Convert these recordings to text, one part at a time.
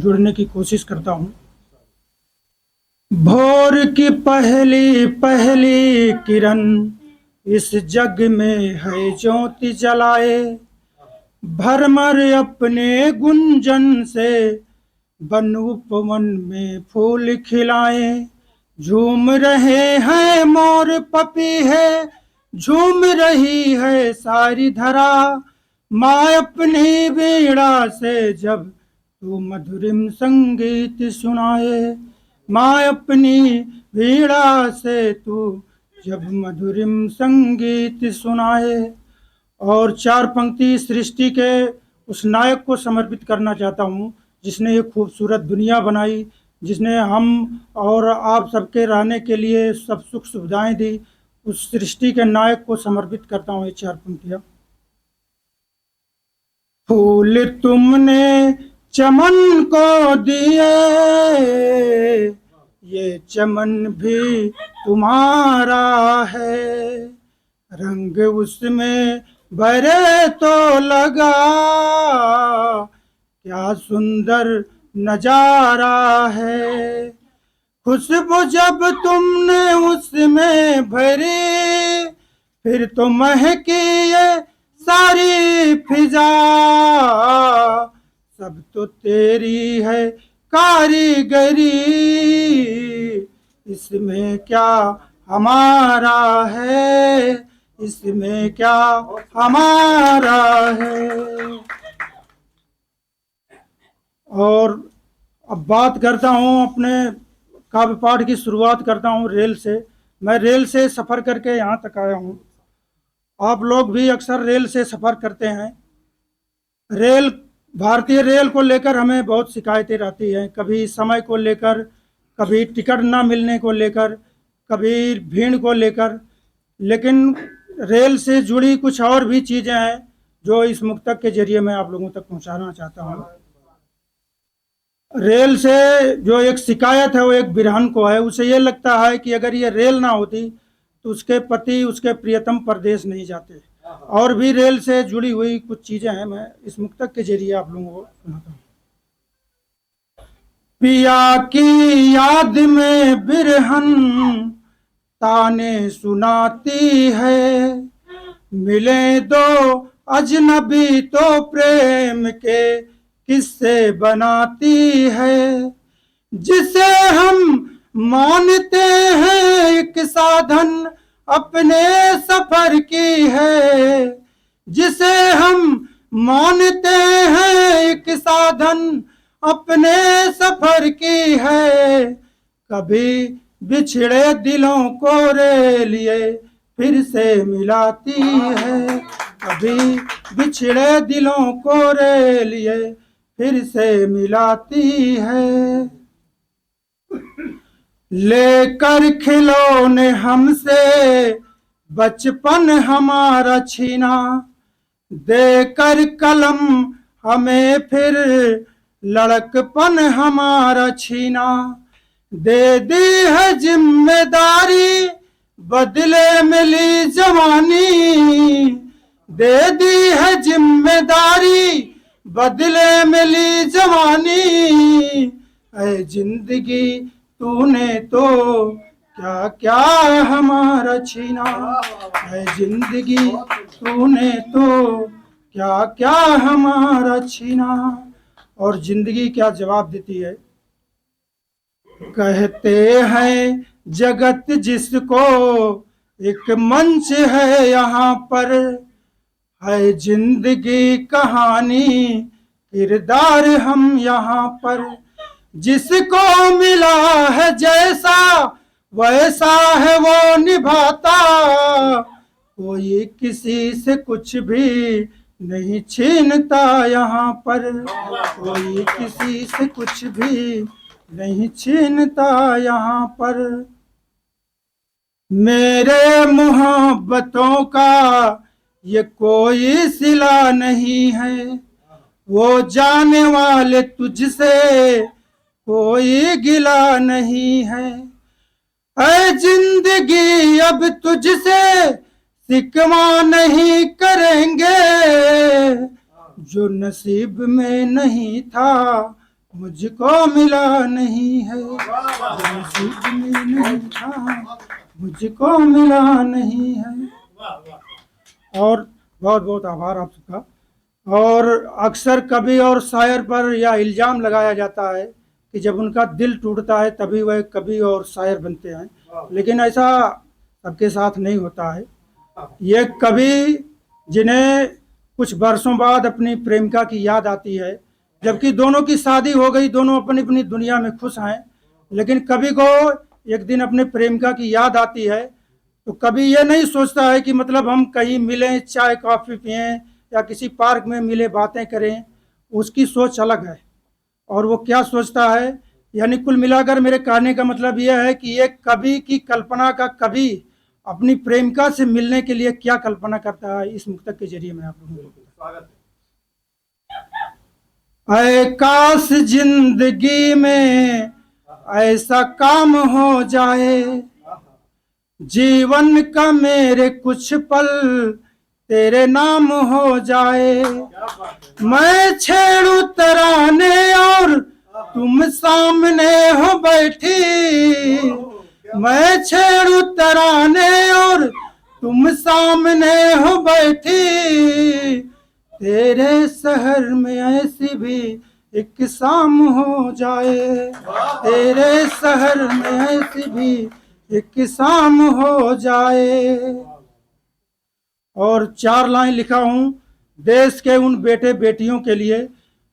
जुड़ने की कोशिश करता हूँ। भोर की पहली पहली किरण इस जग में है ज्योति जलाए, भरमर अपने गुंजन से बन उपवन में फूल खिलाए। झूम रहे हैं मोर पपीहे, झूम रही है सारी धरा, माँ अपनी वीणा से जब तू मधुरिम संगीत सुनाए। माँ अपनी वीणा से तू जब मधुरिम संगीत सुनाए। और 4 पंक्ति सृष्टि के उस नायक को समर्पित करना चाहता हूँ जिसने ये खूबसूरत दुनिया बनाई, जिसने हम और आप सबके रहने के लिए सब सुख सुविधाएं दी। उस सृष्टि के नायक को समर्पित करता हूँ ये 4 पंक्तियाँ। फूल तुमने चमन को दिए, ये चमन भी तुम्हारा है, रंग उसमें भरे तो लगा, क्या सुंदर नजारा है। खुशबू जब तुमने उसमें भरी, फिर तो महकी ये सारी फिजा, सब तो तेरी है कारीगरी, इसमें क्या हमारा है, इसमें क्या हमारा है। और अब बात करता हूँ, अपने काव्य पाठ की शुरुआत करता हूँ रेल से। मैं रेल से सफ़र करके यहाँ तक आया हूँ। आप लोग भी अक्सर रेल से सफ़र करते हैं। रेल, भारतीय रेल को लेकर हमें बहुत शिकायतें रहती हैं, कभी समय को लेकर, कभी टिकट ना मिलने को लेकर, कभी भीड़ को लेकर। लेकिन रेल से जुड़ी कुछ और भी चीज़ें हैं जो इस मुक्तक के जरिए मैं आप लोगों तक पहुंचाना चाहता हूं। रेल से जो एक शिकायत है वो एक बिरहन को है। उसे ये लगता है कि अगर ये रेल ना होती तो उसके पति, उसके प्रियतम परदेश नहीं जाते। और भी रेल से जुड़ी हुई कुछ चीज़ें हैं, मैं इस मुक्तक के जरिए आप लोगों को सुनाता हूँ। पिया की याद में बिरहन ताने सुनाती है, मिले दो अजनबी तो प्रेम के किस्से बनाती है। जिसे हम मानते हैं एक साधन अपने सफर की है, जिसे हम मानते हैं एक साधन अपने सफर की है। कभी बिछड़े दिलों को रेलिए फिर से मिलाती है, कभी बिछड़े दिलों को रेलिए फिर से मिलाती है। लेकर खिलौने हमसे बचपन हमारा छीना, देकर कलम हमें फिर लड़कपन हमारा छीना। दे दी है जिम्मेदारी बदले मिली जवानी, दे दी है जिम्मेदारी बदले मिली जवानी। ऐ जिंदगी तूने तो क्या क्या हमारा छीना, ऐ जिंदगी तूने तो क्या क्या हमारा छीना। और जिंदगी क्या जवाब देती है। कहते हैं जगत जिसको एक मंच है, यहाँ पर है जिंदगी कहानी किरदार हम यहाँ पर। जिसको मिला है जैसा वैसा है वो निभाता, कोई किसी से कुछ भी नहीं छीनता यहाँ पर, कोई किसी से कुछ भी नहीं छीनता यहाँ पर। मेरे मोहब्बतों का ये कोई सिला नहीं है, वो जाने वाले तुझसे कोई गिला नहीं है। ऐ जिंदगी अब तुझसे सिकवा नहीं करेंगे, जो नसीब में नहीं था मुझको मिला नहीं है, नसीब में नहीं था, मुझको मिला नहीं है। और बहुत बहुत आभार आप सबका। और अक्सर कवि और शायर पर यह इल्ज़ाम लगाया जाता है कि जब उनका दिल टूटता है तभी वह कवि और शायर बनते हैं, लेकिन ऐसा सबके साथ नहीं होता है। ये कवि जिन्हें कुछ वर्षों बाद अपनी प्रेमिका की याद आती है, जबकि दोनों की शादी हो गई, दोनों अपनी अपनी दुनिया में खुश हैं, लेकिन कवि को एक दिन अपने प्रेमिका की याद आती है तो कभी ये नहीं सोचता है कि मतलब हम कहीं मिलें, चाय कॉफ़ी पिएं या किसी पार्क में मिले बातें करें। उसकी सोच अलग है। और वो क्या सोचता है, यानी कुल मिलाकर मेरे कहने का मतलब यह है कि एक कवि की कल्पना का कवि अपनी प्रेमिका से मिलने के लिए क्या कल्पना करता है, इस मुक्तक के जरिए मैं आप लोगों को स्वागत है। ऐ काश जिंदगी में ऐसा काम हो जाए, जीवन का मेरे कुछ पल तेरे नाम हो जाए। मैं छेड़ू तराने और तुम सामने हो बैठी, मैं छेड़ू तराने और तुम सामने हो बैठी। तेरे शहर में ऐसी भी एक शाम हो जाए, तेरे शहर में ऐसी भी एक शाम हो जाए। और 4 लाइन लिखा हूँ देश के उन बेटे बेटियों के लिए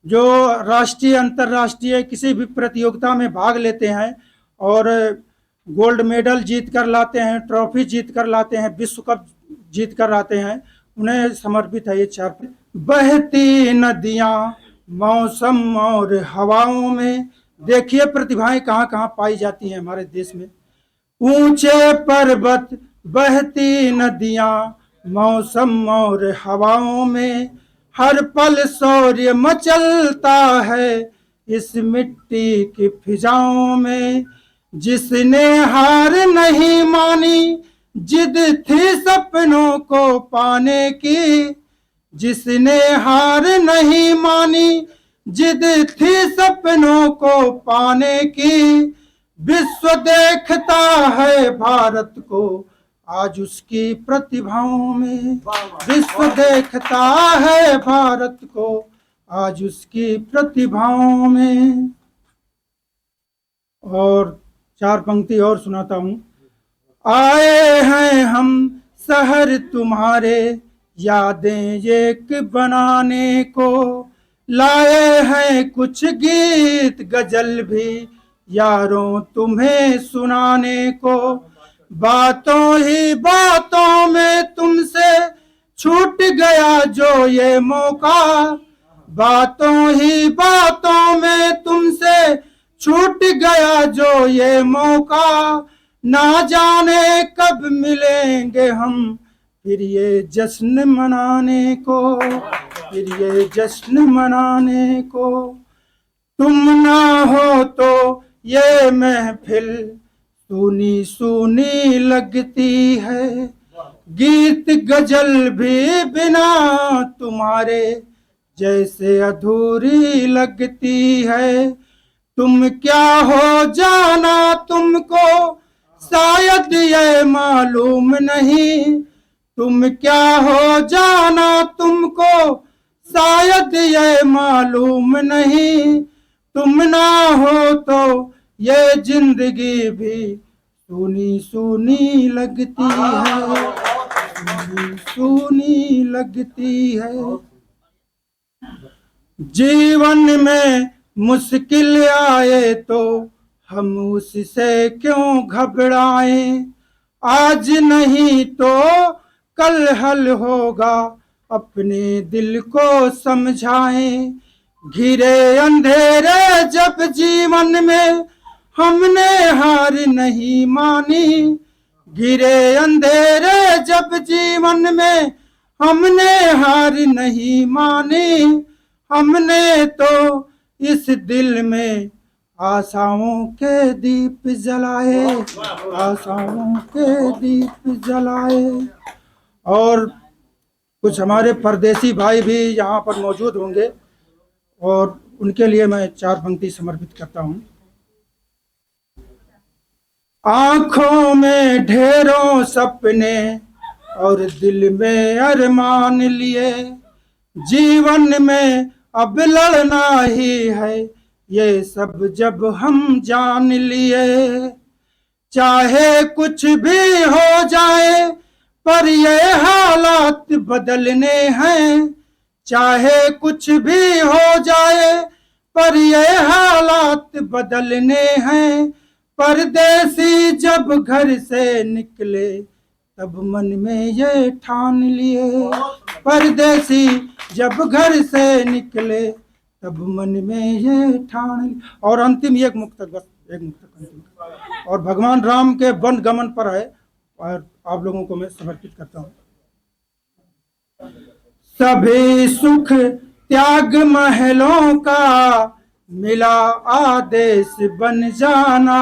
जो राष्ट्रीय अंतर्राष्ट्रीय किसी भी प्रतियोगिता में भाग लेते हैं और गोल्ड मेडल जीत कर लाते हैं, ट्रॉफी जीत कर लाते हैं, विश्व कप जीत कर आते हैं, उन्हें समर्पित है ये 4। बहती नदियाँ मौसम और हवाओं में, देखिए प्रतिभाएं कहाँ कहाँ पाई जाती हैं हमारे देश में। ऊंचे पर्वत, बहती नदियाँ मौसम और हवाओं में, हर पल शौर्य मचलता है इस मिट्टी की फिजाओं में। जिसने हार नहीं मानी, जिद थी सपनों को पाने की, जिसने हार नहीं मानी, जिद थी सपनों को पाने की। विश्व देखता है भारत को आज उसकी प्रतिभाओं में, विश्व देखता है भारत को आज उसकी प्रतिभाओं में। और 4 पंक्ति और सुनाता हूँ। आए हैं हम शहर तुम्हारे, यादें एक बनाने को, लाए हैं कुछ गीत गजल भी यारों तुम्हें सुनाने को। बातों ही बातों में तुमसे छूट गया जो ये मौका, बातों ही बातों में तुमसे छूट गया जो ये मौका। ना जाने कब मिलेंगे हम फिर ये जश्न मनाने को, फिर ये जश्न मनाने को। तुम ना हो तो ये महफिल सूनी सूनी लगती है, गीत गजल भी बिना तुम्हारे जैसे अधूरी लगती है। तुम क्या हो जाना तुमको शायद ये मालूम नहीं, तुम क्या हो जाना तुमको शायद ये मालूम नहीं। तुम ना हो तो ये जिंदगी भी सूनी सूनी लगती है, सूनी सूनी लगती है। जीवन में मुश्किल आए तो हम उससे क्यों घबराएं, आज नहीं तो कल हल होगा अपने दिल को समझाएं। घिरे अंधेरे जब जीवन में हमने हार नहीं मानी, घिरे अंधेरे जब जीवन में हमने हार नहीं मानी। हमने तो इस दिल में आशाओं के दीप जलाए, आशाओं के दीप जलाए। और कुछ हमारे परदेसी भाई भी यहाँ पर मौजूद होंगे और उनके लिए मैं 4 पंक्ति समर्पित करता हूं। आंखों में ढेरों सपने और दिल में अरमान लिए, जीवन में अब लड़ना ही है, ये सब जब हम जान लिए। चाहे कुछ भी हो जाए पर ये हालात बदलने हैं, चाहे कुछ भी हो जाए पर ये हालात बदलने हैं। परदेसी जब घर से निकले तब मन में ये ठान लिए, परदेसी जब घर से निकले तब मन में ये ठान। और अंतिम एक मुक्तक, बस एक मुक्तक अंतिम, और भगवान राम के वन गमन पर है और आप लोगों को मैं समर्पित करता हूं। सभी सुख त्याग महलों का, मिला आदेश बन जाना।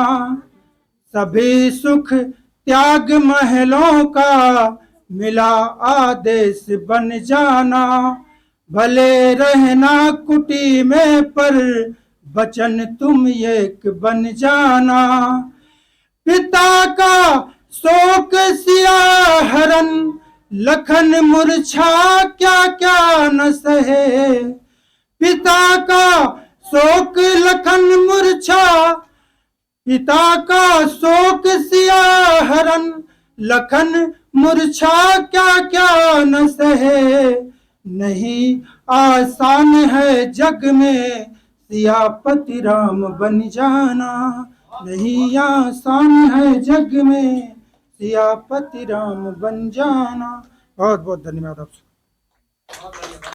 सभी सुख त्याग महलों का, मिला आदेश बन जाना। भले रहना कुटी में पर वचन तुम एक बन जाना। पिता का शोक सियाह हरन, लखन मूर्छा क्या क्या न सहे। पिता का शोक लखन मूर्छा, पिता का शोक सियाह हरन, लखन मूर्छा क्या क्या न सहे। नहीं आसान है जग में सियापति राम बन जाना। नहीं आसान है जग में सियापति राम बन जाना। बहुत बहुत धन्यवाद आपसे।